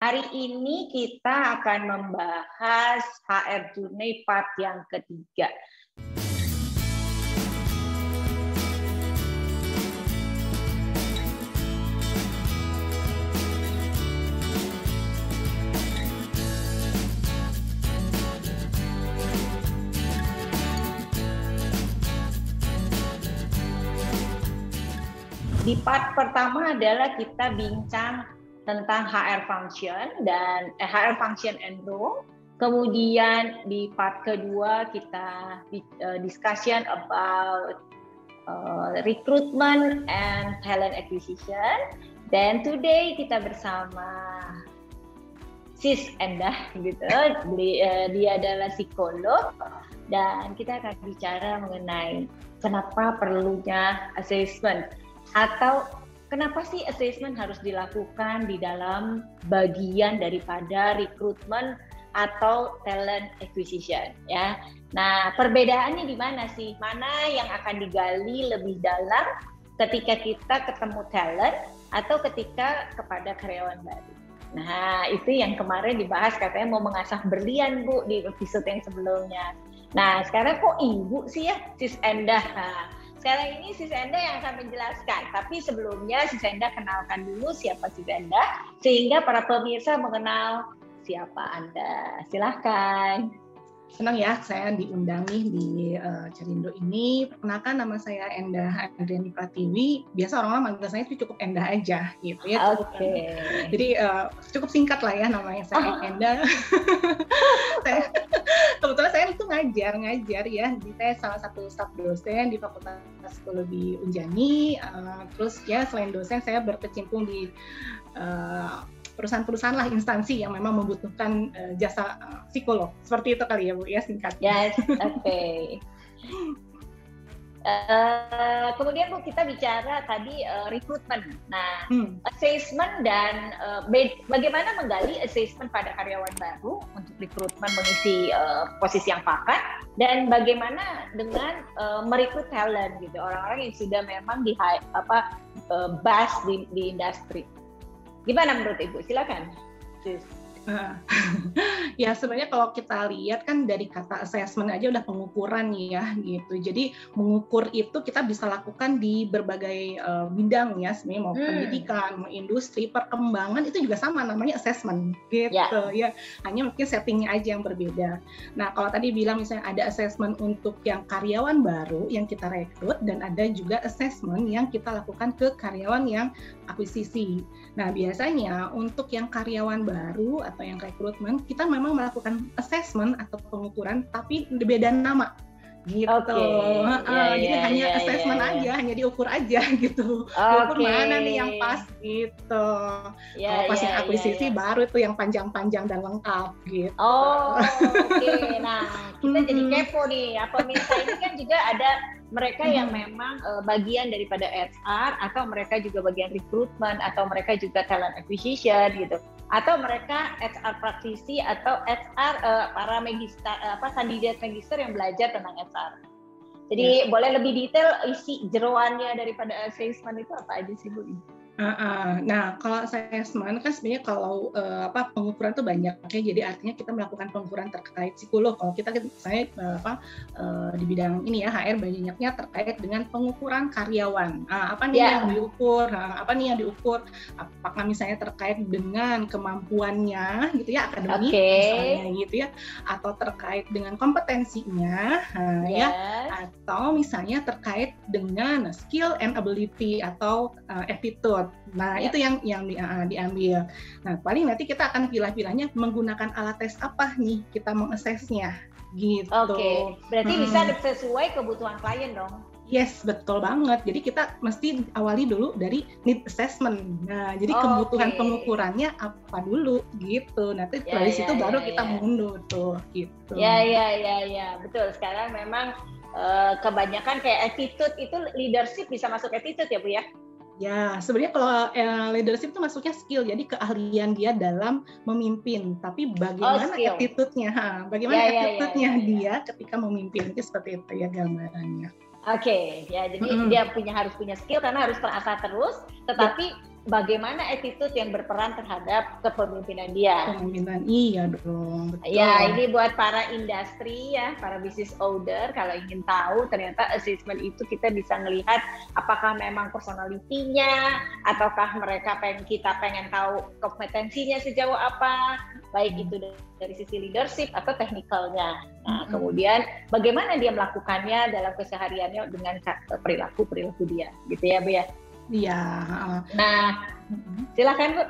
Hari ini kita akan membahas HR Journey part yang ketiga. Di part pertama adalah kita bincang tentang HR function dan HR function and role. Kemudian di part kedua kita discussion about recruitment and talent acquisition. Dan today kita bersama Sis Endah gitu. Dia adalah psikolog dan kita akan bicara mengenai kenapa perlunya assessment. Atau kenapa sih assessment harus dilakukan di dalam bagian daripada recruitment atau talent acquisition ya. Nah, perbedaannya di mana sih? Mana yang akan digali lebih dalam ketika kita ketemu talent atau ketika kepada karyawan baru? Nah, itu yang kemarin dibahas, katanya mau mengasah berlian Bu di episode yang sebelumnya. Nah, sekarang kok Ibu sih ya, Sis Endah? Nah, sekarang ini Sis Endah yang akan menjelaskan, tapi sebelumnya Sis Endah kenalkan dulu siapa Sis Endah, sehingga para pemirsa mengenal siapa Anda. Silahkan. Senang ya saya diundang nih di Cerindo ini. Perkenalkan, nama saya Endah Andriani Pratiwi. Biasa orang-orang manggil saya itu cukup Endah aja gitu ya. Oke. Jadi cukup singkat lah ya namanya saya Endah. Kebetulan saya itu ngajar ya, saya salah satu staf dosen di Fakultas Psikologi Unjani. Terus ya selain dosen saya berkecimpung di perusahaan-perusahaan lah, instansi yang memang membutuhkan jasa psikolog. Seperti itu kali ya Bu ya, singkat. Yes, oke. Kemudian Bu, kita bicara tadi rekrutmen. Nah, assessment dan bagaimana menggali assessment pada karyawan baru untuk rekrutmen mengisi posisi yang vacant, dan bagaimana dengan merekrut talent gitu, orang-orang yang sudah memang di bas di industri. Gimana menurut Ibu? Silakan. Ya sebenarnya kalau kita lihat kan dari kata assessment aja udah pengukuran ya gitu. Jadi mengukur itu kita bisa lakukan di berbagai bidang ya, sebenarnya mau pendidikan, mau industri, perkembangan itu juga sama namanya assessment gitu ya. Hanya mungkin settingnya aja yang berbeda. Nah kalau tadi bilang misalnya ada assessment untuk yang karyawan baru yang kita rekrut, dan ada juga assessment yang kita lakukan ke karyawan yang akuisisi. Nah biasanya untuk yang karyawan baru atau yang rekrutmen, kita memang melakukan assessment atau pengukuran tapi beda nama gitu. Jadi hanya assessment aja, hanya diukur aja gitu. Diukur mana nih yang pas gitu. Kalau pas yang akuisisi baru itu yang panjang-panjang dan lengkap gitu. Nah kita jadi kepo nih. Pemirsa ini kan juga ada mereka yang memang bagian daripada HR, atau mereka juga bagian recruitment, atau mereka juga talent acquisition gitu, atau mereka HR praktisi atau HR para kandidat magister yang belajar tentang HR. Jadi boleh lebih detail isi jeroannya daripada assessment itu apa aja sih Bu? Nah, kalau assessment kan sebenarnya kalau pengukuran itu banyak ya. Jadi artinya kita melakukan pengukuran terkait psikolog. Kalau kita saya di bidang ini ya HR banyaknya terkait dengan pengukuran karyawan. Apa nih yang diukur? Apa nih yang diukur? Apakah misalnya terkait dengan kemampuannya gitu ya, akademik misalnya gitu ya, atau terkait dengan kompetensinya ya, atau misalnya terkait dengan skill and ability atau attitude. Nah, itu yang diambil. Nah, paling nanti kita akan pilah-pilahnya menggunakan alat tes apa nih kita mengassessnya gitu. Berarti bisa sesuai kebutuhan klien dong. Yes, betul banget. Jadi kita mesti awali dulu dari need assessment. Nah, jadi kebutuhan pengukurannya apa dulu gitu. Nanti dari situ baru kita mundur tuh gitu. Ya, betul. Sekarang memang kebanyakan kayak attitude itu, leadership bisa masuk attitude ya Bu ya? Ya, sebenarnya kalau leadership itu masuknya skill, jadi keahlian dia dalam memimpin. Tapi bagaimana attitude-nya? Attitude-nya dia ketika memimpin, itu seperti itu ya gambarannya. Jadi dia harus punya skill karena harus terasah terus, tetapi bagaimana attitude yang berperan terhadap kepemimpinan dia. Kepemimpinan, iya dong. Betul. Ya, ini buat para industri ya, para business owner, kalau ingin tahu ternyata assessment itu kita bisa melihat apakah memang personality-nya, ataukah mereka kita pengen tahu kompetensinya sejauh apa, baik itu dari sisi leadership atau technical-nya. Nah, kemudian bagaimana dia melakukannya dalam kesehariannya dengan perilaku dia, gitu ya Bu ya. Iya. Nah, silakan Bu.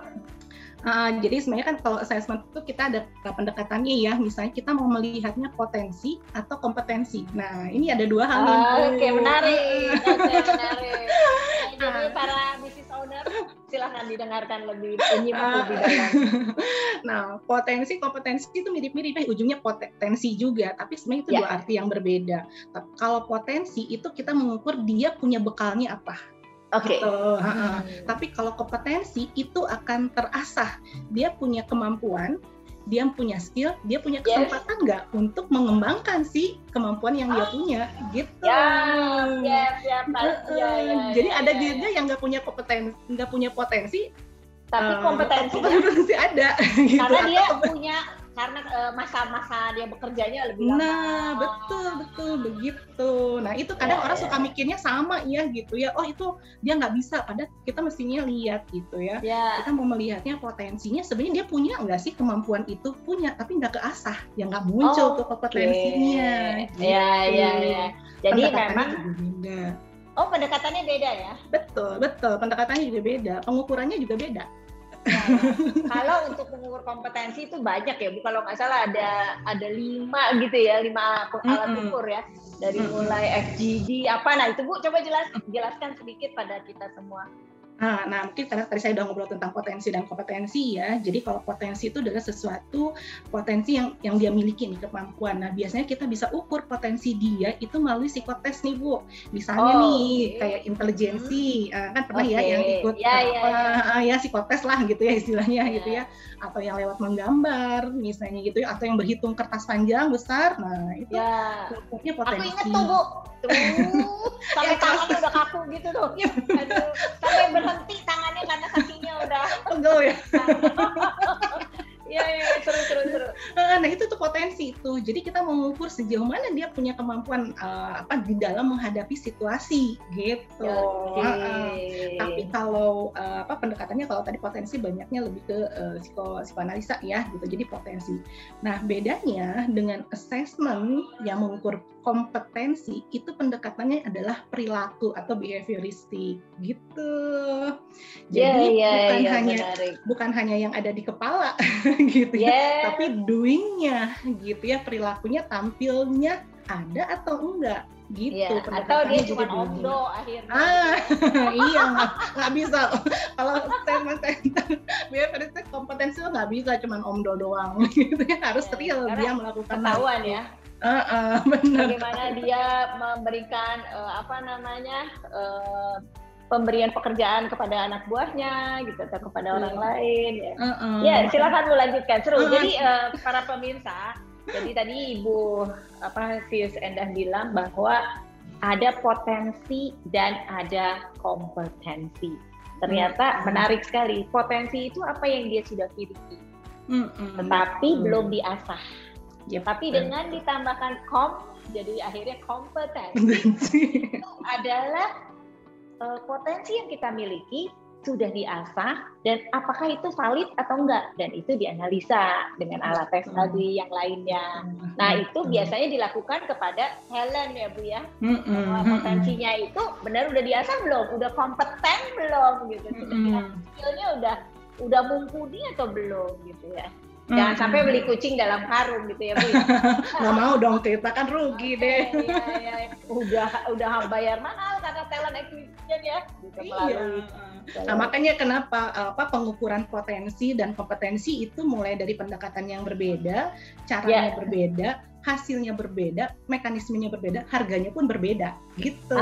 Jadi sebenarnya kan kalau assessment itu kita ada pendekatannya ya, misalnya kita mau melihatnya potensi atau kompetensi. Nah, ini ada dua hal. Oke, menarik. Jadi para business owner silahkan didengarkan lebih dalam. Nah, potensi kompetensi itu mirip-mirip, ujungnya potensi juga, tapi sebenarnya itu dua arti yang berbeda. Kalau potensi itu kita mengukur dia punya bekalnya apa. Oke. Tapi kalau kompetensi itu akan terasah, dia punya kemampuan, dia punya skill, dia punya kesempatan nggak untuk mengembangkan si kemampuan yang dia punya, gitu. Jadi ada juga yang nggak punya potensi, tapi kompetensi ada. Gitu. Karena dia punya masa-masa dia bekerjanya lebih lama. Nah, betul begitu. Nah, itu kadang orang suka mikirnya sama ya gitu ya. Oh, itu dia nggak bisa, padahal kita mestinya lihat gitu ya. Kita mau melihatnya potensinya, sebenarnya dia punya nggak sih kemampuan itu? Punya, tapi nggak keasah, ya nggak muncul tuh kompetensinya. Iya. Jadi memang beda. Pendekatannya beda ya? Betul. Pendekatannya juga beda, pengukurannya juga beda. Kalau untuk mengukur kompetensi itu banyak ya Bu, kalau nggak salah ada 5 gitu ya, 5 alat ukur ya, dari mulai FGD apa. Nah itu Bu coba jelaskan sedikit pada kita semua. Nah, mungkin karena tadi saya udah ngobrol tentang potensi dan kompetensi ya. Jadi kalau potensi itu adalah sesuatu potensi yang dia miliki nih, kemampuan. Nah, biasanya kita bisa ukur potensi dia itu melalui psikotes nih Bu. Misalnya kayak intelijensi, kan pernah ya yang ikut psikotes lah gitu ya istilahnya gitu ya. Atau yang lewat menggambar misalnya gitu ya, atau yang berhitung kertas panjang besar. Nah, itu ukurnya potensi. Aku inget tuh Bu. Sampai tangannya udah kaku gitu tuh. Aduh, sampai berhenti tangannya karena kakinya udah pegel ya. Iya, seru. Nah, itu tuh potensi itu. Jadi kita mengukur sejauh mana dia punya kemampuan di dalam menghadapi situasi gitu. Tapi kalau pendekatannya, kalau tadi potensi banyaknya lebih ke psikoanalisa ya gitu. Jadi potensi. Nah, bedanya dengan assessment yang mengukur kompetensi, itu pendekatannya adalah perilaku atau behavioristik gitu. Jadi bukan hanya yang ada di kepala gitu ya, tapi doing-nya gitu ya, perilakunya, tampilnya ada atau enggak gitu. Atau dia cuma omdo akhirnya. Iya, nggak bisa. Kalau statement behavioristik kompetensi itu nggak bisa cuma omdo doang gitu ya, harus real dia melakukan ketahuan ya. Benar. Bagaimana dia memberikan pemberian pekerjaan kepada anak buahnya gitu, atau kepada orang lain ya. Ya, silakan Bu lanjutkan, seru. Jadi para pemirsa, jadi tadi Ibu Sis Endah bilang bahwa ada potensi dan ada kompetensi. Ternyata menarik sekali. Potensi itu apa yang dia sudah miliki, tetapi belum diasah. Tapi dengan ditambahkan jadi akhirnya kompetensi itu adalah potensi yang kita miliki sudah diasah, dan apakah itu valid atau enggak, dan itu dianalisa dengan alat tes tadi yang lainnya. Nah, itu biasanya dilakukan kepada talent ya Bu ya. Potensinya itu benar udah diasah belum, udah kompeten belum gitu, skillnya udah mumpuni atau belum gitu ya. Jangan sampai beli kucing dalam karung gitu ya Bu. Nggak mau dong, kita kan rugi deh. Iya. Udah bayar mahal karena talent acquisition ya. Gitu, Nah, makanya kenapa pengukuran potensi dan kompetensi itu mulai dari pendekatan yang berbeda, caranya berbeda, hasilnya berbeda, mekanismenya berbeda, harganya pun berbeda gitu.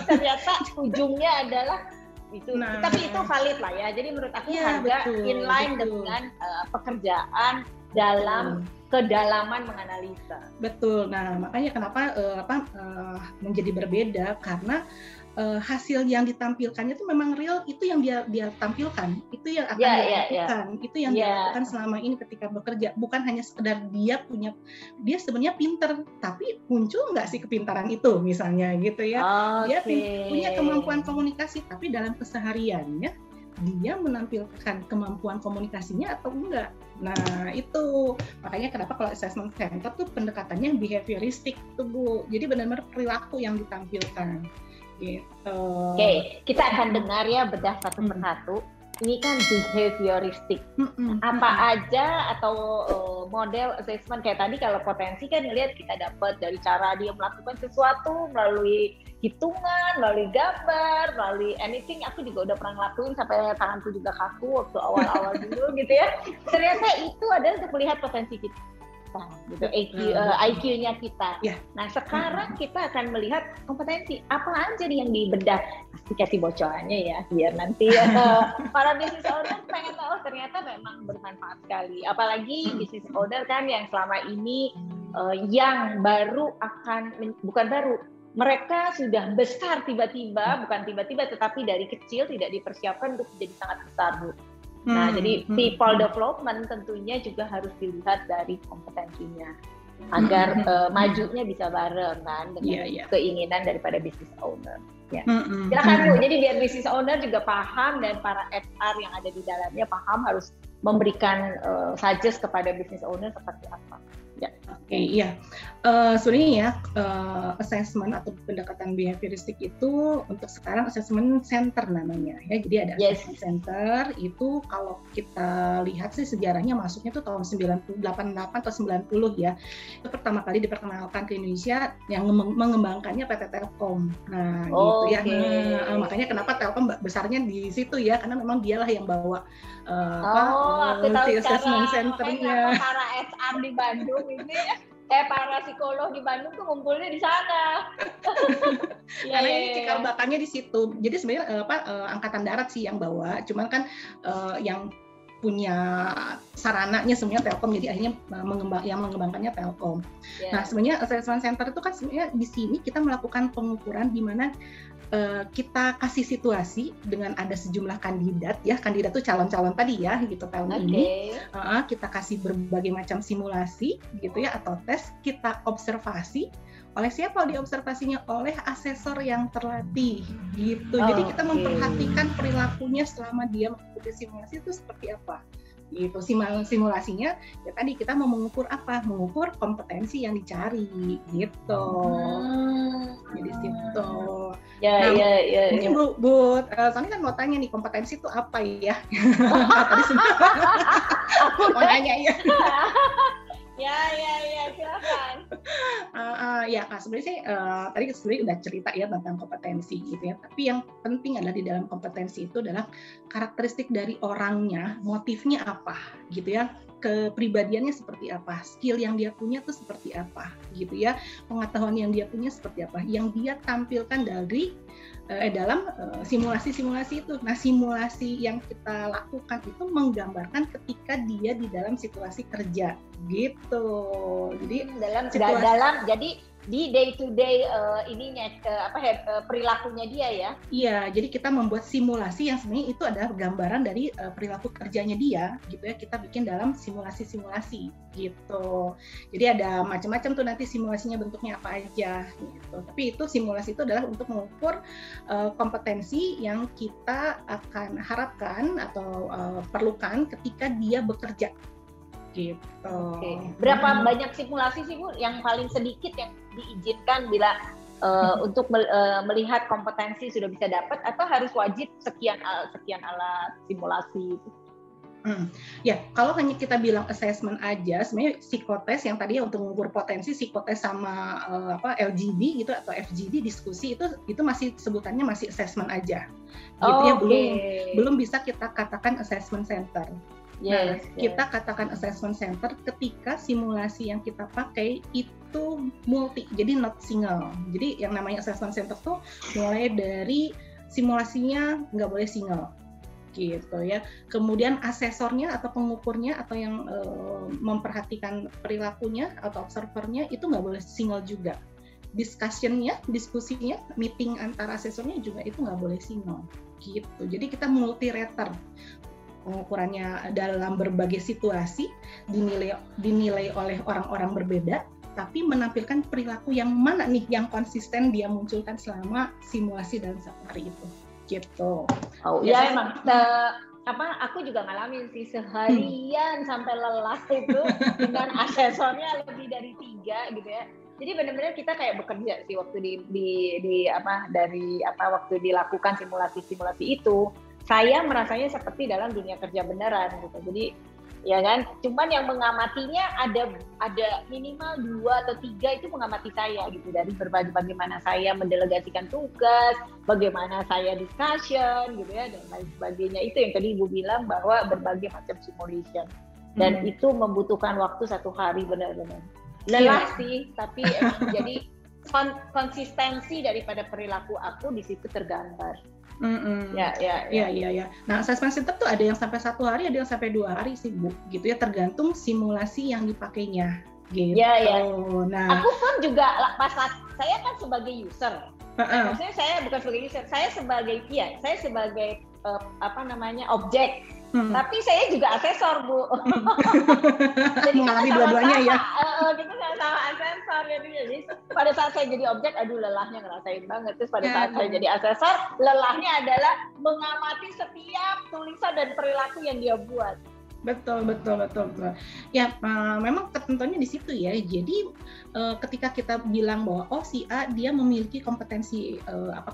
Ternyata ujungnya adalah itu. Tapi itu valid lah ya. Jadi menurut aku harga inline dengan pekerjaan dalam kedalaman menganalisa. Betul. Nah, makanya kenapa menjadi berbeda, karena hasil yang ditampilkannya itu memang real, itu yang dia tampilkan, itu yang akan dia lakukan, itu yang dia lakukan selama ini ketika bekerja, bukan hanya sekedar dia sebenarnya pinter, tapi muncul nggak sih kepintaran itu misalnya gitu ya, dia punya kemampuan komunikasi, tapi dalam kesehariannya dia menampilkan kemampuan komunikasinya atau enggak. Nah itu makanya kenapa kalau assessment center tuh pendekatannya behavioristik tuh Bu, jadi benar-benar perilaku yang ditampilkan gitu. Oke, kita akan dengar ya bedah satu persatu. Ini kan behavioristik. Apa aja atau model assessment kayak tadi, kalau potensi kan ngelihat kita dapat dari cara dia melakukan sesuatu melalui hitungan, melalui gambar, melalui anything. Aku juga udah pernah ngelakuin sampai tanganku juga kaku waktu awal-awal dulu gitu ya. Ternyata itu adalah untuk melihat potensi kita. Gitu, IQ-nya kita. Nah sekarang kita akan melihat kompetensi apa aja nih yang dibedah. Pasti kasih bocorannya ya, biar nanti para business owner pengen tahu, ternyata memang bermanfaat sekali. Apalagi business owner kan yang selama ini yang baru bukan baru, mereka sudah besar tiba-tiba, bukan tiba-tiba tetapi dari kecil tidak dipersiapkan untuk menjadi sangat besar Bu. Nah, jadi people development tentunya juga harus dilihat dari kompetensinya agar majunya bisa bareng kan dengan keinginan daripada business owner. Ya. Silakan Bu. Jadi biar business owner juga paham dan para HR yang ada di dalamnya paham harus memberikan suggest kepada business owner seperti apa. Ya. Oke, iya. Sebenarnya ya assessment atau pendekatan behavioristik itu untuk sekarang assessment center namanya ya. Jadi ada assessment center itu kalau kita lihat sih sejarahnya masuknya tuh tahun 88 atau 90 ya. Itu pertama kali diperkenalkan ke Indonesia yang mengembangkannya PT Telkom. Nah, gitu ya. Nah, makanya kenapa Telkom besarnya di situ ya, karena memang dialah yang bawa assessment centernya. Para HR di Bandung ini, para psikolog di Bandung tuh ngumpulnya di sana. Karena ini cikal bakalnya di situ. Jadi sebenarnya angkatan darat sih yang bawa, cuman kan yang punya sarananya sebenarnya Telkom, jadi akhirnya mengembangkannya Telkom. Nah sebenarnya assessment center itu kan sebenarnya di sini kita melakukan pengukuran di mana kita kasih situasi dengan ada sejumlah kandidat ya, kandidat tuh calon-calon tadi ya gitu tahun ini. Kita kasih berbagai macam simulasi gitu ya atau tes, kita observasi. Oleh siapa diobservasinya? Oleh asesor yang terlatih gitu. Jadi kita memperhatikan perilakunya selama dia mengikuti simulasi itu seperti apa. Gitu. Simulasinya ya tadi kita mau mengukur apa? Mengukur kompetensi yang dicari gitu. Jadi situ. Mungkin Bu, Sony kan mau tanya nih, kompetensi itu apa ya? Tadi aku mau nanya ya. Ya, silakan. Sebenarnya sih tadi sebenarnya udah cerita ya tentang kompetensi gitu ya. Tapi yang penting adalah di dalam kompetensi itu adalah karakteristik dari orangnya, motifnya apa gitu ya. Kepribadiannya seperti apa, skill yang dia punya tuh seperti apa gitu ya, pengetahuan yang dia punya seperti apa, yang dia tampilkan dari dalam simulasi-simulasi itu. Nah simulasi yang kita lakukan itu menggambarkan ketika dia di dalam situasi kerja gitu. Jadi jadi di day to day perilakunya dia ya. Iya, jadi kita membuat simulasi yang sebenarnya itu adalah gambaran dari perilaku kerjanya dia gitu ya. Kita bikin dalam simulasi-simulasi gitu. Jadi ada macam-macam tuh nanti simulasinya bentuknya apa aja gitu. Tapi itu simulasi itu adalah untuk mengukur kompetensi yang kita akan harapkan atau perlukan ketika dia bekerja. Gitu. Berapa banyak simulasi sih Bu yang paling sedikit yang diizinkan bila untuk melihat kompetensi sudah bisa dapat, atau harus wajib sekian alat simulasi itu? Ya, kalau hanya kita bilang assessment aja, sebenarnya psikotes yang tadi untuk mengukur potensi, psikotes sama LGD gitu atau FGD diskusi itu masih sebutannya masih assessment aja. Gitu ya, belum bisa kita katakan assessment center. Kita katakan assessment center ketika simulasi yang kita pakai itu multi, jadi not single. Jadi yang namanya assessment center tuh mulai dari simulasinya nggak boleh single, gitu ya. Kemudian asesornya atau pengukurnya atau yang memperhatikan perilakunya atau observernya itu nggak boleh single juga. diskusinya, meeting antara asesornya juga itu nggak boleh sinkron gitu. Jadi kita multi rater, pengukurannya dalam berbagai situasi, dinilai oleh orang-orang berbeda, tapi menampilkan perilaku yang mana nih yang konsisten dia munculkan selama simulasi dalam satu hari itu gitu. Oh iya, emang aku juga ngalamin sih seharian sampai lelah itu dengan asesornya lebih dari 3 gitu ya. Jadi benar-benar kita kayak bekerja sih waktu waktu dilakukan simulasi itu. Saya merasanya seperti dalam dunia kerja beneran gitu. Jadi ya kan, cuman yang mengamatinya ada minimal 2 atau 3 itu mengamati saya gitu, dari bagaimana saya mendelegasikan tugas, bagaimana saya discussion gitu ya, dan lain sebagainya. Itu yang tadi Ibu bilang bahwa berbagai macam simulation, dan itu membutuhkan waktu 1 hari benar-benar lelah sih, tapi emang jadi konsistensi daripada perilaku aku di situ tergambar. Ya. Nah, assessment center tuh ada yang sampai 1 hari, ada yang sampai 2 hari sih Bu, gitu ya, tergantung simulasi yang dipakainya. Gitu. Ya. Nah, aku pun juga saya kan sebagai user. Maksudnya saya bukan sebagai user, saya sebagai objek. Tapi saya juga asesor, Bu. Jadi mengalami dua-duanya ya. Kita sama asesor gitu. Jadi pada saat saya jadi objek, aduh lelahnya ngerasain banget. Terus pada saat saya jadi asesor, lelahnya adalah mengamati setiap tulisan dan perilaku yang dia buat. Betul. Ya, memang ketentuannya di situ ya. Jadi ketika kita bilang bahwa si A dia memiliki kompetensi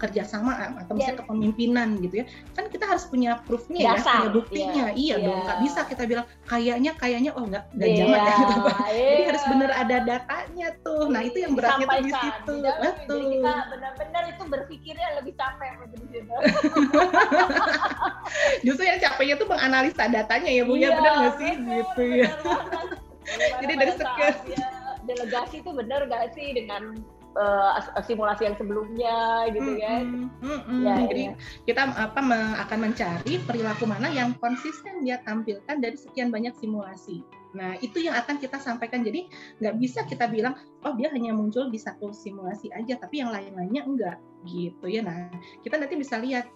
kerjasama atau misalnya kepemimpinan gitu ya, kan kita harus punya proof-nya ya, punya buktinya. Iya dong, nggak bisa kita bilang kayaknya nggak jamak ya gitu. Jadi harus benar ada datanya tuh. Nah itu yang beratnya tuh di situ. Betul. Jadi kita benar-benar itu berpikirnya lebih capek di situ. Justru yang capeknya tuh menganalisa datanya ya Bu, ya benar nggak sih gitu ya. Jadi dari sekian delegasi itu benar nggak sih dengan simulasi yang sebelumnya gitu kan? Jadi kita akan mencari perilaku mana yang konsisten dia tampilkan dari sekian banyak simulasi. Nah itu yang akan kita sampaikan. Jadi nggak bisa kita bilang dia hanya muncul di 1 simulasi aja, tapi yang lain-lainnya enggak gitu ya. Nah kita nanti bisa lihat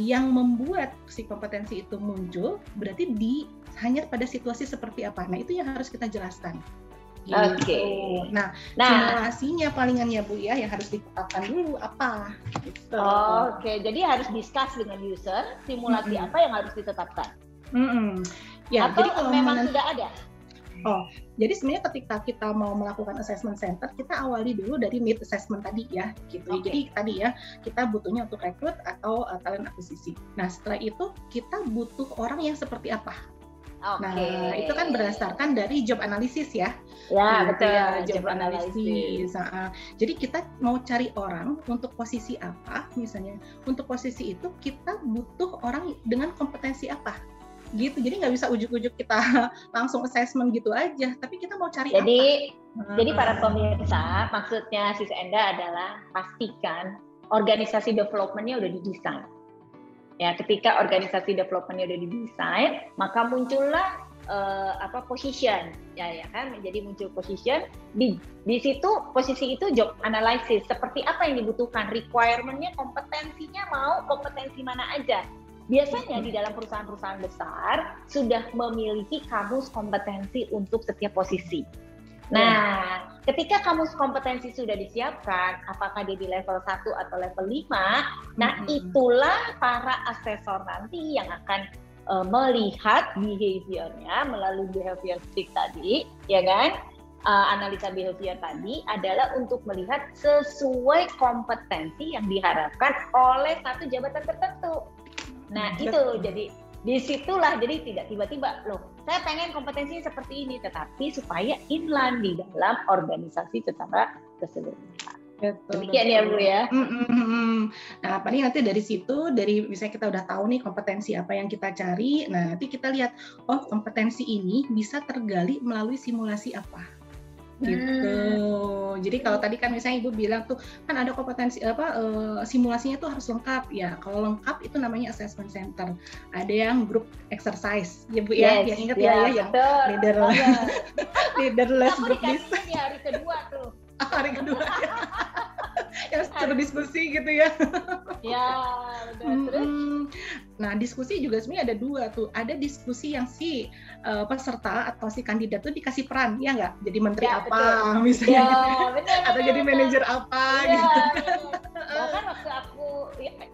yang membuat si kompetensi itu muncul berarti hanya pada situasi seperti apa. Nah itu yang harus kita jelaskan. Gitu. Oke. Nah, simulasinya palingan ya Bu ya, yang harus ditetapkan dulu apa. Gitu. Oke, jadi harus discuss dengan user simulasi apa yang harus ditetapkan. Ya, atau jadi kalau memang sudah ada. Jadi sebenarnya ketika kita mau melakukan assessment center, kita awali dulu dari need assessment tadi ya, gitu. Jadi tadi ya, kita butuhnya untuk rekrut atau talent akuisisi. Nah, setelah itu kita butuh orang yang seperti apa. Nah, itu kan berdasarkan dari job analysis ya. Ya, betul. Job analysis. Jadi kita mau cari orang untuk posisi apa, misalnya. Untuk posisi itu kita butuh orang dengan kompetensi apa. Gitu. Jadi nggak bisa ujuk-ujuk kita langsung assessment gitu aja, tapi kita mau cari Jadi para pemirsa, maksudnya Sis Enda adalah pastikan organisasi development-nya udah didesain. Ya, ketika organisasi development-nya udah didesain, maka muncullah position, ya kan, menjadi muncul position. Di situ posisi itu job analysis, seperti apa yang dibutuhkan, requirement-nya, kompetensinya kompetensi mana aja. Biasanya di dalam perusahaan-perusahaan besar sudah memiliki kamus kompetensi untuk setiap posisi. Nah, ketika kamus kompetensi sudah disiapkan, apakah dia di level 1 atau level 5, nah itulah para asesor nanti yang akan melihat behavior-nya melalui behavior stick tadi, ya kan? Analisa behavior tadi adalah untuk melihat sesuai kompetensi yang diharapkan oleh satu jabatan tertentu. Nah, itu jadi disitulah jadi tidak tiba-tiba saya pengen kompetensinya seperti ini, tetapi supaya inline di dalam organisasi secara keseluruhan. Demikian ya Bu ya. Nah paling nanti dari situ, misalnya kita udah tahu nih kompetensi apa yang kita cari, nah nanti kita lihat kompetensi ini bisa tergali melalui simulasi apa. Gitu. Jadi kalau tadi kan misalnya Ibu bilang tuh kan ada kompetensi simulasinya tuh harus lengkap ya. Kalau lengkap itu namanya assessment center. Ada yang group exercise ya Bu ya, yang ingat yang leaderless group ya hari kedua tuh. Hari kedua. Yang seru diskusi gitu ya. Ya, benar. Terus? Nah, diskusi juga sebenarnya ada dua tuh. Ada diskusi yang si peserta atau si kandidat tuh dikasih peran, ya nggak? Jadi menteri Ya, apa, betul. misalnya, Ya, benar. atau jadi manajer apa, Ya, gitu. bahkan waktu aku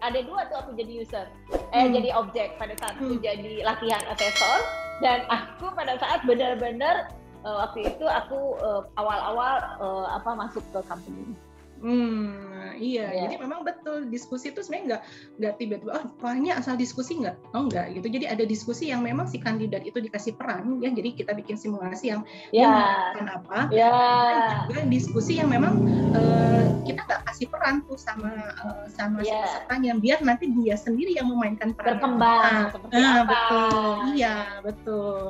ada dua tuh aku jadi user, jadi objek pada saat aku jadi latihan asesor, dan aku pada saat benar-benar waktu itu aku awal-awal masuk ke company. Iya. Jadi memang betul diskusi itu sebenarnya nggak tiba-tiba banyak asal diskusi nggak gitu. Jadi ada diskusi yang memang si kandidat itu dikasih peran ya. Jadi kita bikin simulasi yang dia melakukan apa. Dan juga diskusi yang memang kita nggak kasih peran tuh sama si pesertanya, biar nanti dia sendiri yang memainkan peran. Berkembang seperti apa. Betul. Iya, betul.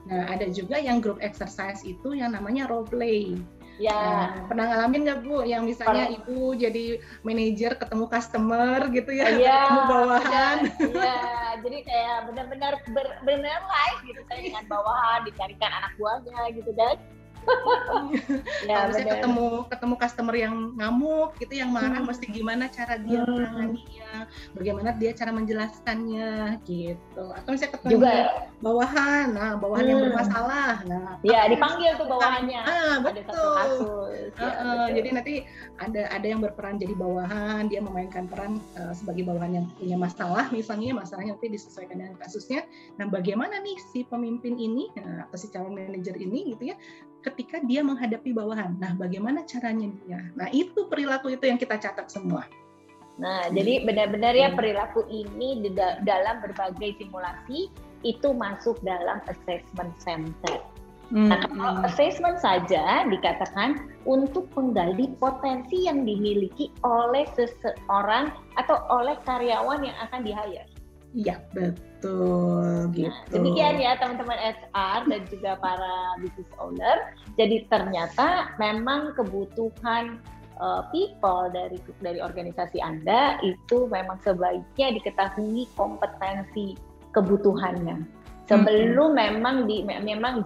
Nah, ada juga yang group exercise itu yang namanya role play. Ya. Pernah ngalamin nggak Bu, yang misalnya Ibu jadi manajer ketemu customer gitu ya, ketemu bawahan. Iya, jadi kayak benar-benar live gitu, saya dengan bawahan dicarikan anak buahnya gitu kan. Ya, misalnya ketemu customer yang ngamuk gitu, yang marah, mesti gimana cara dia menanganinya, bagaimana dia cara menjelaskannya gitu. Atau misalnya ketemu bawahan, bawahan yang bermasalah. Ya, dipanggil tuh bawahannya. Betul. Ada satu kasus. Jadi nanti ada yang berperan jadi bawahan, dia memainkan peran sebagai bawahan yang punya masalah, misalnya masalahnya nanti disesuaikan dengan kasusnya. Nah, bagaimana nih si pemimpin ini atau si calon manajer ini gitu ya, ketika dia menghadapi bawahan. Nah, bagaimana caranya dia? Nah, itu perilaku itu yang kita catat semua. Nah, jadi benar-benar ya perilaku ini dalam berbagai simulasi itu masuk dalam assessment center. Nah, kalau assessment saja dikatakan untuk menggali potensi yang dimiliki oleh seseorang atau oleh karyawan yang akan di-hire. Iya, betul gitu. Nah, demikian ya teman-teman HR dan juga para business owner. Jadi ternyata memang kebutuhan people dari organisasi Anda itu memang sebaiknya diketahui kompetensi kebutuhannya. Sebelum memang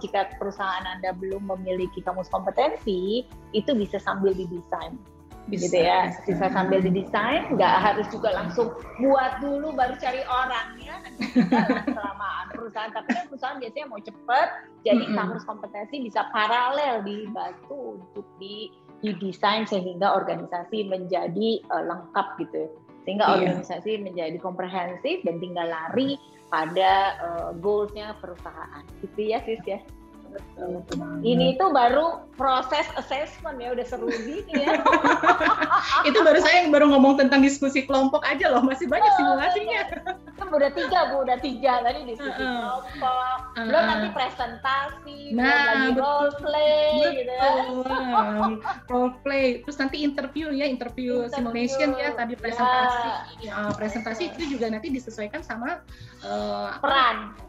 jika perusahaan Anda belum memiliki kamus kompetensi, itu bisa sambil didesain. Gitu ya, bisa sambil didesain, nggak harus juga langsung buat dulu baru cari orangnya, nanti kelamaan perusahaan. Tapi kan perusahaan biasanya mau cepat, jadi kamus kompetensi bisa paralel dibantu untuk didesain sehingga organisasi menjadi lengkap gitu, sehingga organisasi menjadi komprehensif dan tinggal lari pada goals-nya perusahaan. Gitu ya Sis ya. Ini tuh baru proses assessment ya, udah seru gini ya. Itu saya yang baru ngomong tentang diskusi kelompok aja loh, masih banyak simulasinya. Kan udah tiga tadi diskusi kelompok, belum nanti presentasi, belum lagi role play gitu ya. Role play, terus nanti interview simulation ya, tadi presentasi. Presentasi itu juga nanti disesuaikan sama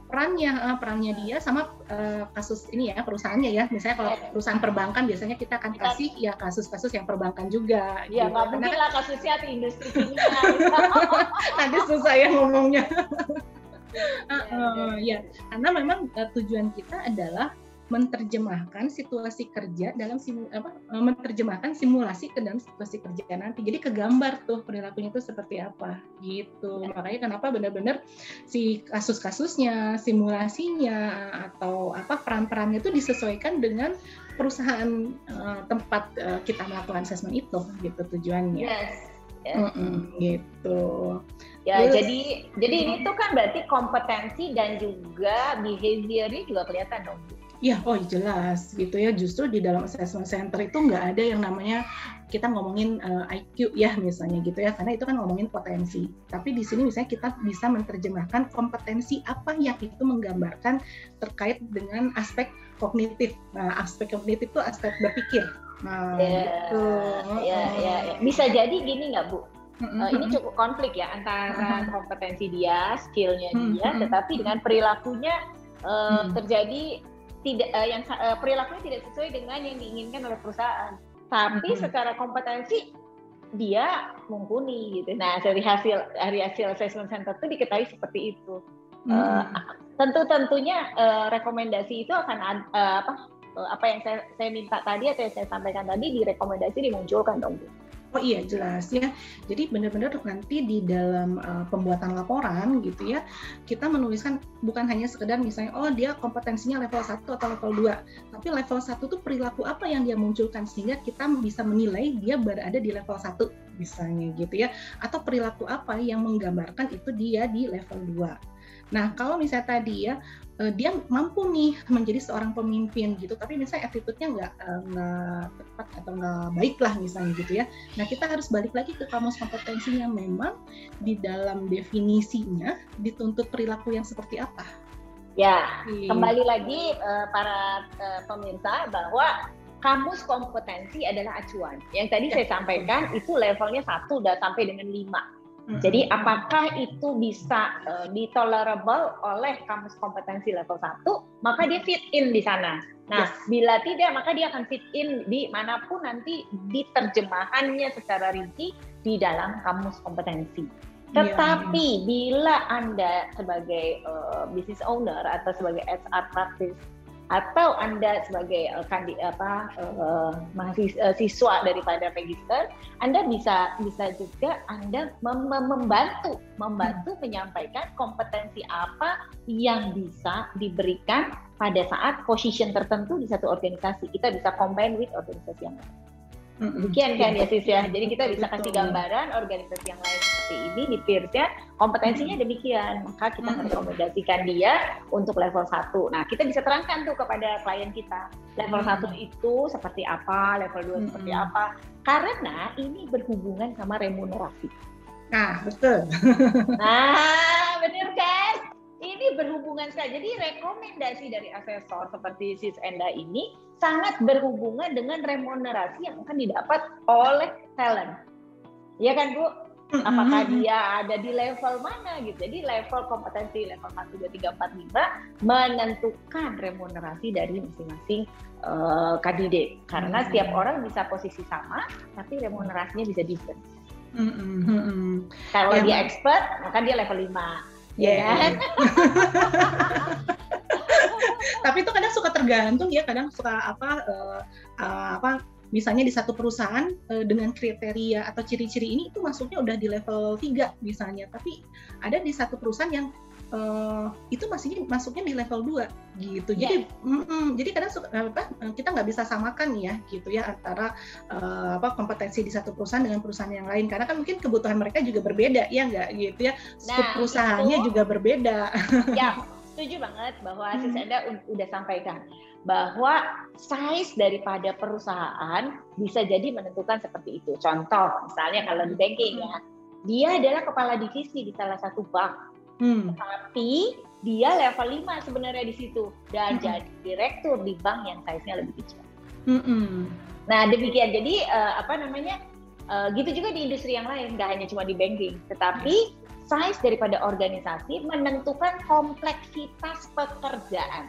perannya dia sama kasus ini ya, perusahaannya ya. Misalnya kalau perusahaan perbankan biasanya kita akan kasih ya kasus-kasus yang perbankan juga. Ya nggak mungkin lah kasusnya di industri kimia. Nanti susah ya ngomongnya. Ya, karena memang tujuan kita adalah menerjemahkan situasi kerja dalam menerjemahkan simulasi ke dalam situasi kerja nanti. Jadi kegambar tuh perilakunya itu seperti apa gitu. Makanya kenapa benar-benar si kasus-kasusnya, simulasinya atau peran-perannya itu disesuaikan dengan perusahaan tempat kita melakukan assessment itu gitu tujuannya. Gitu. Ya, jadi ini tuh kan berarti kompetensi dan juga behavior-nya juga kelihatan dong. Ya, jelas gitu ya. Justru di dalam assessment center itu nggak ada yang namanya kita ngomongin IQ ya misalnya gitu ya, karena itu kan ngomongin potensi. Tapi di sini misalnya kita bisa menerjemahkan kompetensi apa yang itu menggambarkan terkait dengan aspek kognitif. Nah, aspek kognitif itu aspek berpikir. Nah, gitu. Ya. Bisa jadi gini nggak Bu? Ini cukup konflik ya antara kompetensi dia, skill-nya dia, tetapi dengan perilakunya terjadi perilakunya tidak sesuai dengan yang diinginkan oleh perusahaan. Tapi secara kompetensi dia mumpuni gitu. Nah, dari hasil assessment center itu diketahui seperti itu. Tentunya rekomendasi itu akan apa yang saya minta tadi atau yang saya sampaikan tadi direkomendasi dimunculkan dong. Oh iya, jelas ya. Jadi benar-benar nanti di dalam pembuatan laporan gitu ya, kita menuliskan bukan hanya sekedar misalnya oh dia kompetensinya level 1 atau level 2, tapi level 1 tuh perilaku apa yang dia munculkan sehingga kita bisa menilai dia berada di level 1 misalnya gitu ya, atau perilaku apa yang menggambarkan itu dia di level 2. Nah, kalau misalnya tadi ya dia mampu nih menjadi seorang pemimpin gitu, tapi misalnya attitude-nya nggak tepat atau nggak baik lah misalnya gitu ya. Nah, kita harus balik lagi ke kamus kompetensi yang memang di dalam definisinya dituntut perilaku yang seperti apa. Ya, kembali lagi para pemirsa bahwa kamus kompetensi adalah acuan. Yang tadi saya sampaikan itu levelnya 1 udah sampai dengan 5. Jadi apakah itu bisa ditolerable oleh kamus kompetensi level 1, maka dia fit in di sana. Nah, bila tidak, maka dia akan fit in di manapun nanti diterjemahannya secara rinci di dalam kamus kompetensi. Tetapi bila Anda sebagai business owner atau sebagai HR practice atau Anda sebagai siswa daripada register, Anda bisa juga Anda membantu menyampaikan kompetensi apa yang bisa diberikan pada saat position tertentu di satu organisasi. Kita bisa combine with organisasi yang lain. Demikian kan ya Sis ya. Jadi kita bisa kasih gambaran organisasi yang lain seperti ini di peers-nya, kompetensinya demikian. Maka kita rekomendasikan dia untuk level 1. Nah, kita bisa terangkan tuh kepada klien kita. Level 1 itu seperti apa, level 2 seperti apa. Karena ini berhubungan sama remunerasi. Nah, betul. Nah, benar kan? Ini berhubungan sekali. Jadi rekomendasi dari asesor seperti Sis Enda ini sangat berhubungan dengan remunerasi yang akan didapat oleh talent. Ya kan Bu? Apakah dia ada di level mana gitu. Jadi level kompetensi level 1, 2, 3, 4, 5 menentukan remunerasi dari masing-masing kandidat. Karena setiap orang bisa posisi sama, tapi remunerasinya bisa different. Kalau dia expert, maka dia level 5. Yeah. Tapi itu kadang suka tergantung ya, kadang suka misalnya di satu perusahaan dengan kriteria atau ciri-ciri ini itu masuknya udah di level 3 misalnya, tapi ada di satu perusahaan yang itu masuknya di level 2 gitu. Jadi jadi kadang kita nggak bisa samakan ya gitu ya antara kompetensi di satu perusahaan dengan perusahaan yang lain, karena kan mungkin kebutuhan mereka juga berbeda ya nggak gitu ya. Scope perusahaannya juga berbeda. Ya, setuju banget bahwa Sis Enda udah sampaikan bahwa size daripada perusahaan bisa jadi menentukan seperti itu. Contoh misalnya kalau di banking ya, dia adalah kepala divisi di salah satu bank. Tapi dia level 5 sebenarnya di situ dan jadi direktur di bank yang size-nya lebih kecil. Nah demikian, jadi gitu juga di industri yang lain, nggak hanya cuma di banking, tetapi size daripada organisasi menentukan kompleksitas pekerjaan.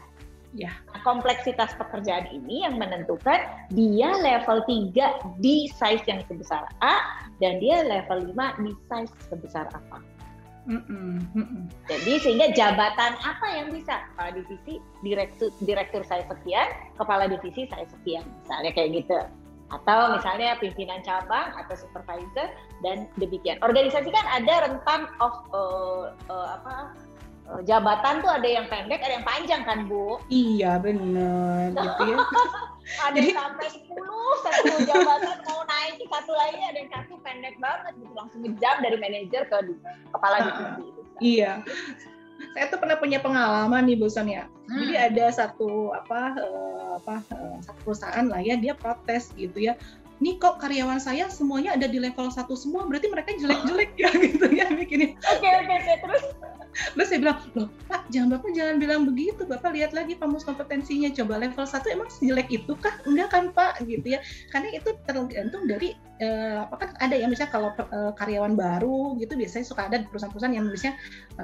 Nah, kompleksitas pekerjaan ini yang menentukan dia level 3 di size yang sebesar A dan dia level 5 di size sebesar apa. Jadi sehingga jabatan apa yang bisa, kepala divisi, direktur saya sekian, kepala divisi saya sekian, misalnya kayak gitu. Atau misalnya pimpinan cabang atau supervisor dan demikian. Organisasi kan ada rentan jabatan tuh, ada yang pendek, ada yang panjang kan Bu? Iya benar gitu ya. Ada yang sampai 10 jabatan, mau naik satu lagi ada yang satu pendek banget gitu, langsung ngejam dari manajer ke kepala divisi. Iya. Saya tuh pernah punya pengalaman nih Bu Sonia. Jadi ada satu satu perusahaan lah ya, dia protes gitu ya. Nih kok karyawan saya semuanya ada di level 1 semua, berarti mereka jelek-jelek ya gitu ya bikinnya. Oke, Terus saya bilang, loh Pak, Bapak jangan bilang begitu, Bapak lihat lagi kamus kompetensinya, coba level 1 emang sejelek itu kah? Enggak kan Pak, gitu ya. Karena itu tergantung dari, kan ada ya, misalnya kalau karyawan baru gitu, biasanya suka ada di perusahaan-perusahaan yang nulisnya,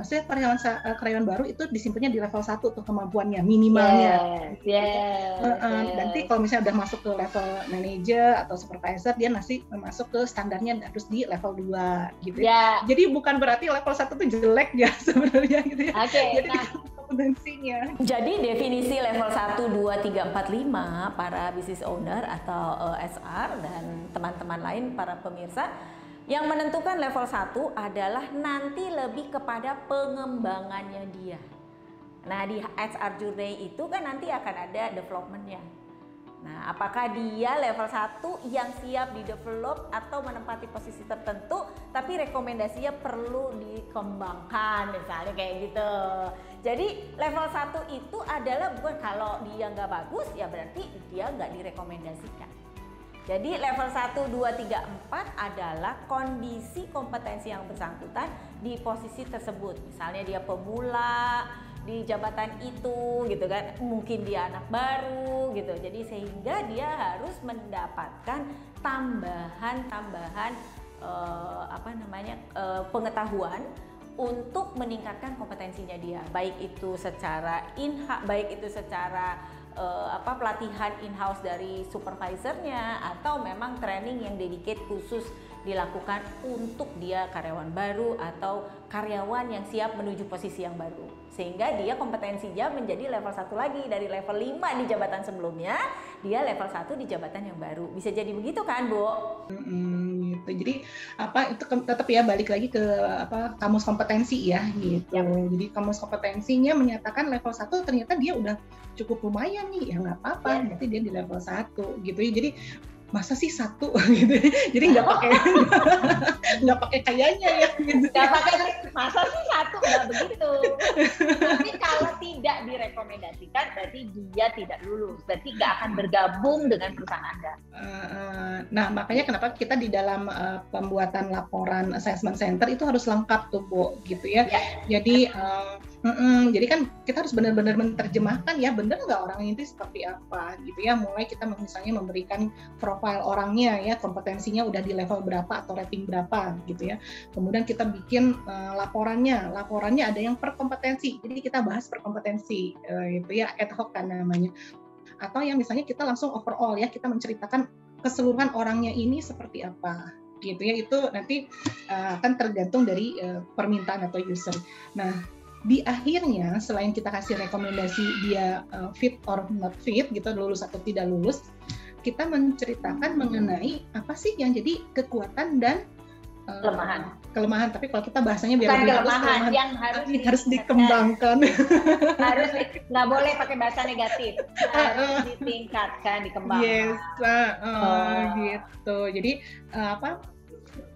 saya karyawan baru itu disimpannya di level 1 tuh kemampuannya, minimalnya. Nanti kalau misalnya udah masuk ke level manager atau supervisor, dia masuk ke standarnya harus di level 2 gitu ya. Jadi bukan berarti level 1 tuh jelek ya sebenarnya gitu ya. Jadi kompetensinya. Jadi definisi level 1, 2, 3, 4, 5 para business owner atau SR dan teman-teman lain para pemirsa yang menentukan level 1 adalah nanti lebih kepada pengembangannya dia. Nah di HR journey itu kan nanti akan ada development-nya. Nah apakah dia level 1 yang siap di develop atau menempati posisi tertentu tapi rekomendasinya perlu dikembangkan misalnya kayak gitu. Jadi level 1 itu adalah bukan kalau dia nggak bagus ya berarti dia nggak direkomendasikan. Jadi level 1, 2, 3, 4 adalah kondisi kompetensi yang bersangkutan di posisi tersebut. Misalnya dia pemula di jabatan itu gitu kan, mungkin dia anak baru gitu. Jadi sehingga dia harus mendapatkan tambahan pengetahuan untuk meningkatkan kompetensinya dia, baik itu secara pelatihan in-house dari supervisornya atau memang training yang dedicate khusus dilakukan untuk dia karyawan baru atau karyawan yang siap menuju posisi yang baru, sehingga dia kompetensinya menjadi level 1 lagi dari level 5 di jabatan sebelumnya, dia level 1 di jabatan yang baru. Bisa jadi begitu kan, Bu? Gitu. Jadi itu tetap ya balik lagi ke kamus kompetensi ya gitu. Ya. Jadi kamus kompetensinya menyatakan level 1 ternyata dia udah cukup lumayan nih, ya nggak apa-apa, berarti dia di level 1 gitu ya. Jadi masa sih 1 gitu, jadi nggak pakai kayaknya ya gitu. Nggak pakai masa sih 1, nggak begitu. Tapi kalau tidak direkomendasikan berarti dia tidak lulus, berarti nggak akan bergabung dengan perusahaan Anda. Nah makanya kenapa kita di dalam pembuatan laporan assessment center itu harus lengkap tuh Bu gitu ya. Jadi jadi kan kita harus benar-benar menerjemahkan ya, benar nggak orang ini seperti apa gitu ya. Mulai kita misalnya memberikan profil orangnya ya, kompetensinya udah di level berapa atau rating berapa gitu ya. Kemudian kita bikin laporannya ada yang per kompetensi, jadi kita bahas per kompetensi gitu ya, ad hoc kan namanya. Atau yang misalnya kita langsung overall ya, kita menceritakan keseluruhan orangnya ini seperti apa gitu ya. Itu nanti akan tergantung dari permintaan atau user. Nah di akhirnya selain kita kasih rekomendasi dia fit or not fit gitu, lulus atau tidak lulus, kita menceritakan mengenai apa sih yang jadi kekuatan dan kelemahan. Tapi kalau kita bahasanya biar lebih kelemahan yang harus dikembangkan. Harus nggak boleh pakai bahasa negatif, harus ditingkatkan, dikembangkan. Gitu. Jadi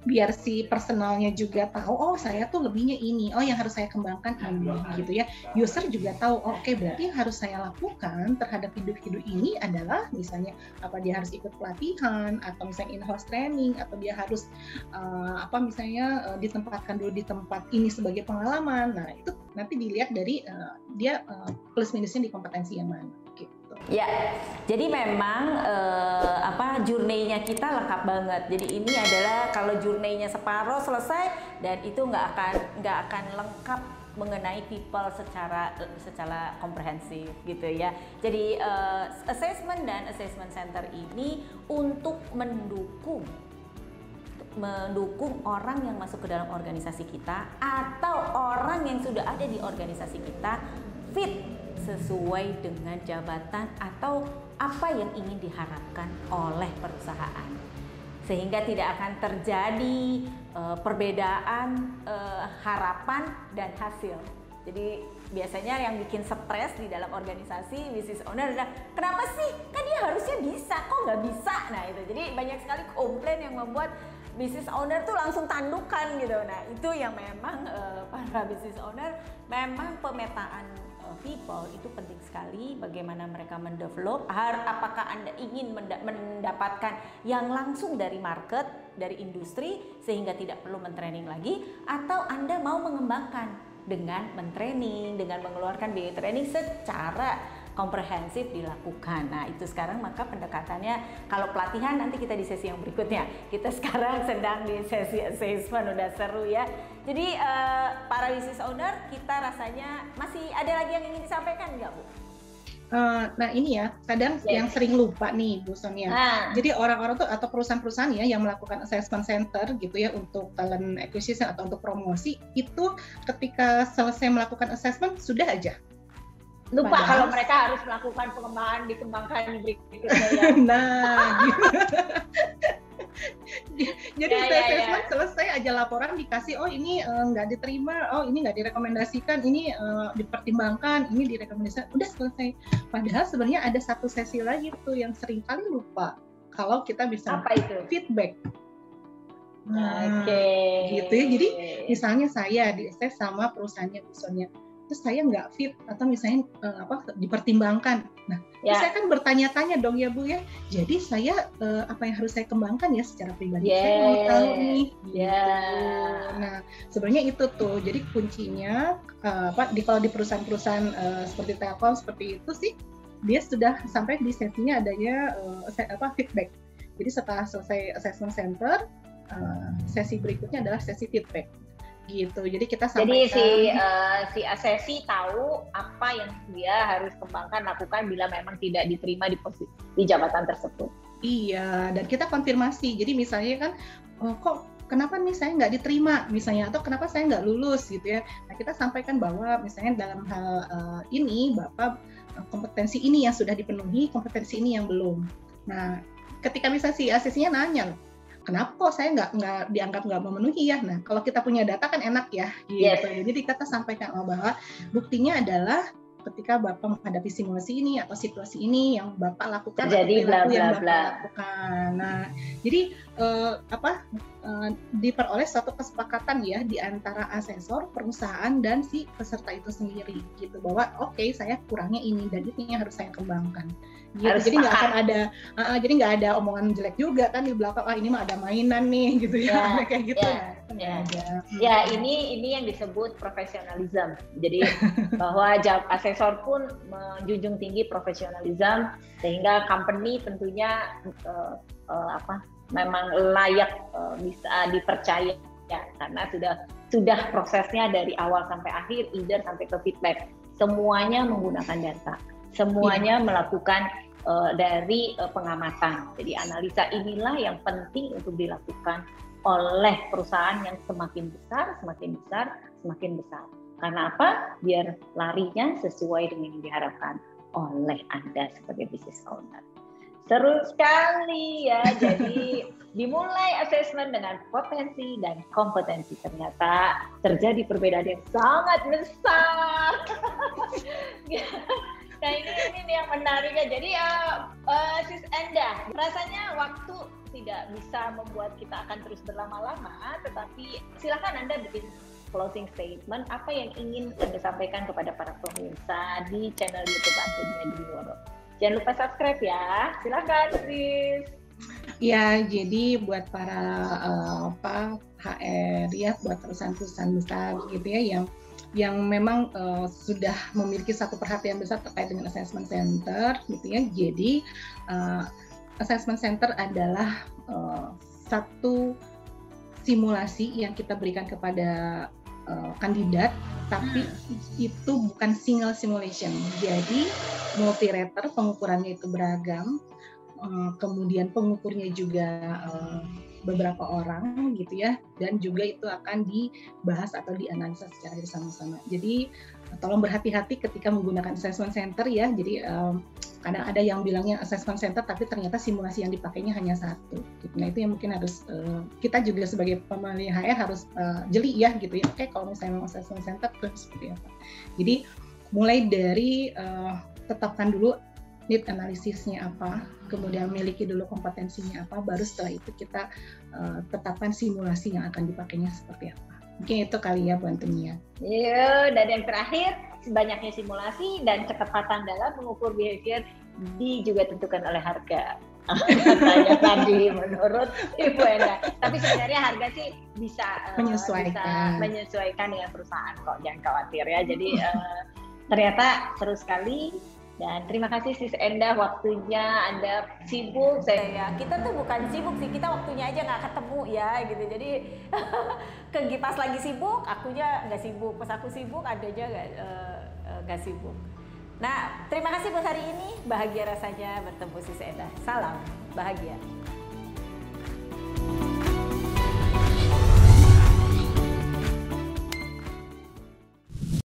biar si personalnya juga tahu, oh saya tuh lebihnya ini, oh yang harus saya kembangkan ini gitu ya. User juga tahu, oh, oke, berarti yang harus saya lakukan terhadap individu ini adalah misalnya apa, dia harus ikut pelatihan atau misalnya in-house training, atau dia harus ditempatkan dulu di tempat ini sebagai pengalaman. Nah itu nanti dilihat dari dia plus minusnya di kompetensi yang mana gitu. Ya, jadi memang journey-nya kita lengkap banget. Jadi ini adalah kalau journey-nya separuh selesai dan itu nggak akan lengkap mengenai people secara komprehensif gitu ya. Jadi assessment dan assessment center ini untuk mendukung orang yang masuk ke dalam organisasi kita atau orang yang sudah ada di organisasi kita fit sesuai dengan jabatan atau apa yang ingin diharapkan oleh perusahaan, sehingga tidak akan terjadi perbedaan harapan dan hasil. Jadi biasanya yang bikin stres di dalam organisasi business owner adalah kenapa sih, kan dia harusnya bisa, kok nggak bisa. Nah itu jadi banyak sekali komplain yang membuat business owner tuh langsung tandukan gitu. Nah itu yang memang para business owner memang pemetaan people itu penting sekali, bagaimana mereka mendevelop, apakah Anda ingin mendapatkan yang langsung dari market, dari industri sehingga tidak perlu mentraining lagi, atau Anda mau mengembangkan dengan mentraining, dengan mengeluarkan biaya training secara komprehensif dilakukan. Nah itu sekarang maka pendekatannya, kalau pelatihan nanti kita di sesi yang berikutnya, kita sekarang sedang di sesi assessment, udah seru ya. Jadi para business owner, kita rasanya masih ada lagi yang ingin disampaikan nggak Bu? Nah ini ya, kadang yang sering lupa nih Bu Sonia. Jadi orang-orang tuh atau perusahaan-perusahaan ya yang melakukan assessment center gitu ya untuk talent acquisition atau untuk promosi, itu ketika selesai melakukan assessment sudah aja lupa Padahal- kalau mereka harus melakukan pengembangan dikembangkan berikutnya ya. Nah, gitu. Jadi Ya, setelah ya, ya. assessment selesai aja laporan dikasih, oh ini nggak diterima, oh ini nggak direkomendasikan, ini dipertimbangkan, ini direkomendasikan, udah selesai. Padahal sebenarnya ada satu sesi lagi tuh yang sering kali lupa kalau kita bisa Apa itu? feedback. Nah, Oke. gitu ya. Jadi misalnya saya di-assess sama perusahaannya, terus saya nggak fit atau misalnya dipertimbangkan. Nah, terus saya kan bertanya-tanya dong ya Bu ya. Jadi saya apa yang harus saya kembangkan ya secara pribadi? Saya mau tahu nih. Gitu. Nah, sebenarnya itu tuh. Jadi kuncinya kalau di perusahaan-perusahaan seperti Telkom seperti itu sih, dia sudah sampai di sesinya adanya feedback. Jadi setelah selesai assessment center, sesi berikutnya adalah sesi feedback. Gitu. Jadi kita sampaikan. Jadi si asesi tahu apa yang dia harus kembangkan, lakukan bila memang tidak diterima di jabatan tersebut. Iya, dan kita konfirmasi. Jadi misalnya kan, kok kenapa nih saya nggak diterima misalnya, atau kenapa saya nggak lulus gitu ya. Nah, kita sampaikan bahwa misalnya dalam hal ini Bapak kompetensi ini yang sudah dipenuhi, kompetensi ini yang belum. Nah, ketika misalnya si asesnya nanya, kenapa kok saya nggak dianggap nggak memenuhi ya? Nah, kalau kita punya data kan enak ya, gitu. Yes. Jadi kita sampaikan bahwa buktinya adalah ketika Bapak menghadapi simulasi ini atau situasi ini yang Bapak lakukan, Terjadi bla, bla, yang bla. Bapak lakukan. Nah, jadi diperoleh suatu kesepakatan ya di antara asesor, perusahaan dan si peserta itu sendiri, gitu, bahwa oke, saya kurangnya ini dan itu yang harus saya kembangkan. Gitu. Jadi nggak akan ada, jadi nggak ada omongan jelek juga kan di belakang. Ini mah ada mainan nih, gitu ya, kayak gitu. Ya, ini yang disebut profesionalisme. Jadi bahwa asesor pun menjunjung tinggi profesionalisme, sehingga company tentunya memang layak bisa dipercaya ya, karena sudah prosesnya dari awal sampai akhir, either sampai ke feedback, semuanya menggunakan data, semuanya melakukan dari pengamatan. Jadi analisa inilah yang penting untuk dilakukan oleh perusahaan yang semakin besar. Karena apa? Biar larinya sesuai dengan yang diharapkan oleh Anda sebagai business owner. Seru sekali ya. Jadi dimulai assessment dengan potensi dan kompetensi. Ternyata terjadi perbedaan yang sangat besar. Nah, ini yang menariknya. Jadi Sis Endah, rasanya waktu tidak bisa membuat kita akan terus berlama-lama, tetapi silakan Anda bikin closing statement, apa yang ingin Anda sampaikan kepada para pemirsa di channel YouTube Antonia Dwiworo. Jangan lupa subscribe ya. Silakan, Sis. Ya, jadi buat para HR ya, buat perusahaan-perusahaan besar gitu ya, yang memang sudah memiliki satu perhatian besar terkait dengan assessment center gitu ya. Jadi assessment center adalah satu simulasi yang kita berikan kepada kandidat, tapi itu bukan single simulation. Jadi multi-rater, pengukurannya itu beragam, kemudian pengukurnya juga beberapa orang gitu ya, dan juga itu akan dibahas atau dianalisa secara bersama-sama. Jadi tolong berhati-hati ketika menggunakan assessment center ya. Jadi kadang ada yang bilangnya assessment center tapi ternyata simulasi yang dipakainya hanya satu. Gitu. Nah, itu yang mungkin harus kita juga sebagai pemilih HR harus jeli ya gitu ya. Oke, kalau misalnya memang assessment center itu seperti apa. Jadi mulai dari tetapkan dulu need analisisnya apa, kemudian miliki dulu kompetensinya apa, baru setelah itu kita tetapkan simulasi yang akan dipakainya seperti apa. Mungkin itu kali ya Bu Antonia. Iya, dan yang terakhir, banyaknya simulasi dan kecepatan dalam mengukur behavior juga tentukan oleh harga. Katanya tadi menurut Ibu Endah. Tapi sebenarnya harga sih bisa menyesuaikan dengan perusahaan kok, jangan khawatir ya. Jadi ternyata seru sekali. Dan terima kasih Sis Endah, waktunya Anda sibuk. Kita tuh bukan sibuk sih, kita waktunya aja nggak ketemu ya gitu. Jadi pas lagi sibuk, akunya nggak sibuk. Pas aku sibuk, adanya nggak sibuk. Nah, terima kasih buat hari ini. Bahagia rasanya bertemu Sis Endah. Salam bahagia.